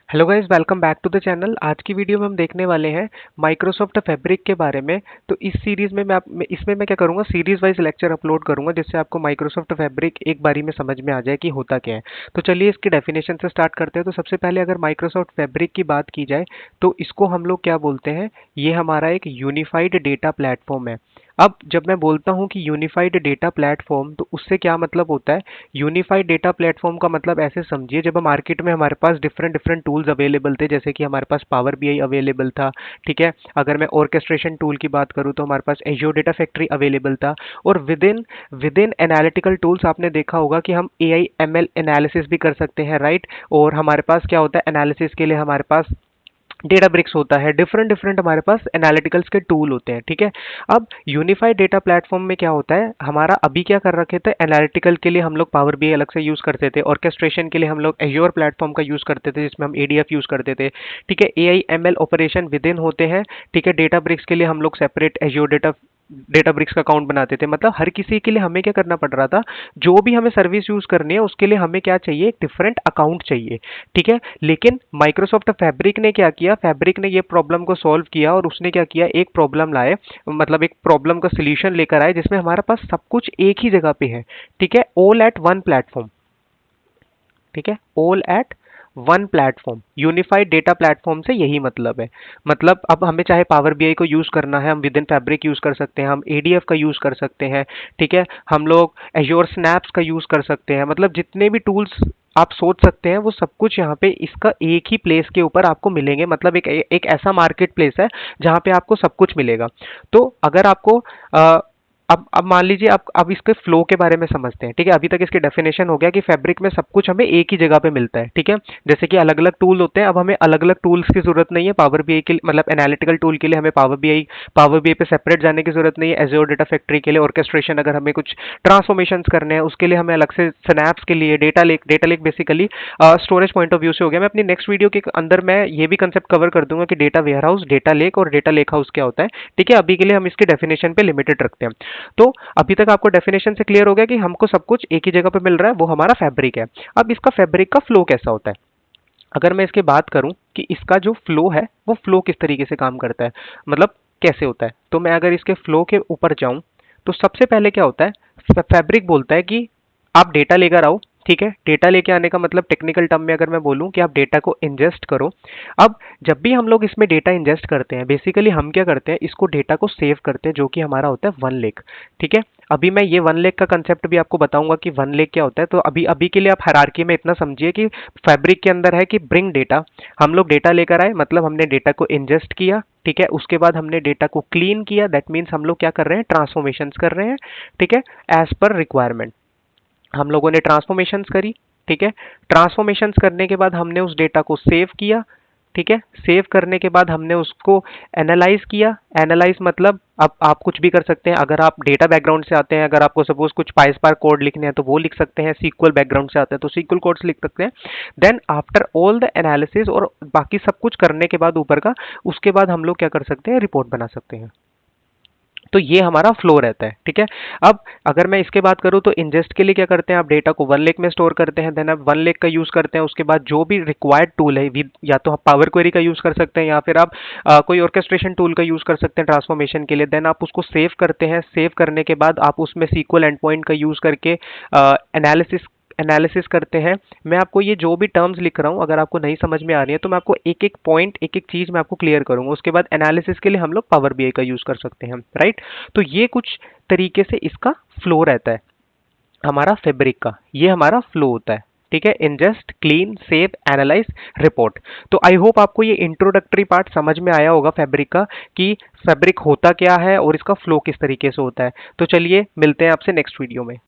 Hello guys, welcome back to the channel. आज की video में हम देखने वाले हैं माइक्रोसॉफ्ट फैब्रिक के बारे में। तो इस सीरीज में इसमें मैं क्या करूंगा, सीरीज वाइज लेक्चर अपलोड करूंगा जिससे आपको माइक्रोसॉफ्ट फैब्रिक एक बारी में समझ में आ जाए कि होता क्या है। तो चलिए इसकी डेफिनेशन से स्टार्ट करते हैं। तो सबसे पहले अगर माइक्रोसॉफ्ट फैब्रिक की बात की जाए तो इसको हम लोग क्या बोलते हैं, ये हमारा एक यूनिफाइड डेटा प्लेटफॉर्म है। अब जब मैं बोलता हूं कि यूनिफाइड डेटा प्लेटफॉर्म, तो उससे क्या मतलब होता है। यूनिफाइड डेटा प्लेटफॉर्म का मतलब ऐसे समझिए, जब मार्केट में हमारे पास डिफरेंट डिफरेंट टूल्स अवेलेबल थे, जैसे कि हमारे पास पावर बीआई अवेलेबल था। ठीक है, अगर मैं ऑर्केस्ट्रेशन टूल की बात करूं तो हमारे पास एजोर डेटा फैक्ट्री अवेलेबल था। और विद इन एनालिटिकल टूल्स आपने देखा होगा कि हम एआई एमएल एनालिसिस भी कर सकते हैं, राइट। और हमारे पास क्या होता है, एनालिसिस के लिए हमारे पास डेटा ब्रिक्स होता है, डिफरेंट डिफरेंट हमारे पास एनालिटिकल्स के टूल होते हैं। ठीक है, अब यूनिफाइड डेटा प्लेटफॉर्म में क्या होता है, हमारा अभी क्या कर रखे थे, एनालिटिकल के लिए हम लोग पावर बीआई अलग से यूज करते थे, ऑर्केस्ट्रेशन के लिए हम लोग एज्योर प्लेटफॉर्म का यूज करते थे जिसमें हम एडीएफ यूज करते थे। ठीक है, AI ML operation with in होते हैं। ठीक है, डेटा ब्रिक्स के लिए हम लोग सेपरेट एज्योर डेटा ब्रिक्स का अकाउंट बनाते थे। मतलब हर किसी के लिए हमें क्या करना पड़ रहा था, जो भी हमें सर्विस यूज करनी है उसके लिए हमें क्या चाहिए, एक डिफरेंट अकाउंट चाहिए। ठीक है, लेकिन माइक्रोसॉफ्ट फैब्रिक ने क्या किया, फैब्रिक ने ये प्रॉब्लम को सॉल्व किया और उसने क्या किया, एक प्रॉब्लम लाए, मतलब एक प्रॉब्लम का सोल्यूशन लेकर आए जिसमें हमारे पास सब कुछ एक ही जगह पे है। ठीक है, ऑल एट वन प्लेटफॉर्म। ठीक है, all at one platform, unified data platform से यही मतलब है। मतलब अब हमें चाहे पावर बीआई को यूज करना है, हम विद इन फैब्रिक यूज कर सकते हैं, हम एडीएफ का यूज कर सकते हैं। ठीक है, हम लोग एज्योर स्नैप्स का यूज कर सकते हैं। मतलब जितने भी टूल्स आप सोच सकते हैं वो सब कुछ यहाँ पे इसका एक ही प्लेस के ऊपर आपको मिलेंगे। मतलब एक ऐसा मार्केट प्लेस है जहाँ पे आपको सब कुछ मिलेगा। तो अगर आपको अब मान लीजिए, आप अब इसके फ्लो के बारे में समझते हैं। ठीक है, अभी तक इसकी डेफिनेशन हो गया कि फैब्रिक में सब कुछ हमें एक ही जगह पे मिलता है। ठीक है, जैसे कि अलग अलग टूल होते हैं, अब हमें अलग अलग टूल्स की जरूरत नहीं है। पावर बीआई के लिए, मतलब एनालिटिकल टूल के लिए हमें पावर बीआई पे सेपरेट जाने की जरूरत नहीं है। एज्योर डेटा फैक्ट्री के लिए ऑर्केस्ट्रेशन, अगर हमें कुछ ट्रांसफॉर्मेशन करने हैं उसके लिए हमें अलग से, स्नैप्स के लिए data lake basically storage point of view से हो गया। मैं अपनी नेक्स्ट वीडियो के अंदर मैं ये भी कंसेप्ट कवर कर दूंगा कि data warehouse, data lake और डेटा लेक हाउस क्या होता है। ठीक है, अभी के लिए हम इसकी डेफिनेशन पे लिमिटेड रखते हैं। तो अभी तक आपको डेफिनेशन से क्लियर हो गया कि हमको सब कुछ एक ही जगह पे मिल रहा है, वो हमारा फैब्रिक है। अब इसका फैब्रिक का फ्लो कैसा होता है, अगर मैं इसकी बात करूं कि इसका जो फ्लो है वो फ्लो किस तरीके से काम करता है, मतलब कैसे होता है, तो मैं अगर इसके फ्लो के ऊपर जाऊं तो सबसे पहले क्या होता है, फैब्रिक बोलता है कि आप डेटा लेकर आओ। ठीक है, डेटा लेके आने का मतलब टेक्निकल टर्म में अगर मैं बोलूं कि आप डेटा को इंजेस्ट करो। अब जब भी हम लोग इसमें डेटा इंजेस्ट करते हैं, बेसिकली हम क्या करते हैं, इसको डेटा को सेव करते हैं, जो कि हमारा होता है वन लेक। ठीक है, अभी मैं ये वन लेक का कंसेप्ट भी आपको बताऊंगा कि वन लेक क्या होता है। तो अभी अभी के लिए आप हायरार्की में इतना समझिए कि फैब्रिक के अंदर है कि ब्रिंग डेटा, हम लोग डेटा लेकर आए, मतलब हमने डेटा को इंजेस्ट किया। ठीक है, उसके बाद हमने डेटा को क्लीन किया, दैट मीन्स हम लोग क्या कर रहे हैं, ट्रांसफॉर्मेशंस कर रहे हैं। ठीक है, एज पर रिक्वायरमेंट हम लोगों ने ट्रांसफॉर्मेशंस करी। ठीक है, ट्रांसफॉर्मेशंस करने के बाद हमने उस डेटा को सेव किया। ठीक है, सेव करने के बाद हमने उसको एनालाइज किया। एनालाइज मतलब अब आप कुछ भी कर सकते हैं, अगर आप डेटा बैकग्राउंड से आते हैं, अगर आपको सपोज कुछ पाइस्पार्क कोड लिखने हैं तो वो लिख सकते हैं, सीक्वल बैकग्राउंड से आते हैं तो सीक्वल कोड्स लिख सकते हैं। Then after all the analysis और बाकी सब कुछ करने के बाद ऊपर का, उसके बाद हम लोग क्या कर सकते हैं, रिपोर्ट बना सकते हैं। तो ये हमारा फ्लो रहता है। ठीक है, अब अगर मैं इसके बात करूं तो इंजेस्ट के लिए क्या करते हैं, आप डेटा को वन लेक में स्टोर करते हैं, देन आप वन लेक का यूज करते हैं। उसके बाद जो भी रिक्वायर्ड टूल है, या तो आप पावर क्वेरी का यूज कर सकते हैं या फिर आप कोई ऑर्केस्ट्रेशन टूल का यूज कर सकते हैं ट्रांसफॉर्मेशन के लिए। देन आप उसको सेव करते हैं, सेव करने के बाद आप उसमें सीक्वल एंड पॉइंट का यूज करके एनालिसिस एनालिसिस करते हैं। मैं आपको ये जो भी टर्म्स लिख रहा हूँ, अगर आपको नहीं समझ में आ रही है तो मैं आपको एक एक पॉइंट, एक एक चीज मैं आपको क्लियर करूंगा। उसके बाद एनालिसिस के लिए हम लोग पावर बीआई का यूज कर सकते हैं, राइट। तो ये कुछ तरीके से इसका फ्लो रहता है हमारा फैब्रिक का, ये हमारा फ्लो होता है। ठीक है, ingest, clean, save, analyse, report. तो आई होप आपको ये इंट्रोडक्टरी पार्ट समझ में आया होगा फैब्रिक का, कि फैब्रिक होता क्या है और इसका फ्लो किस तरीके से होता है। तो चलिए मिलते हैं आपसे नेक्स्ट वीडियो में।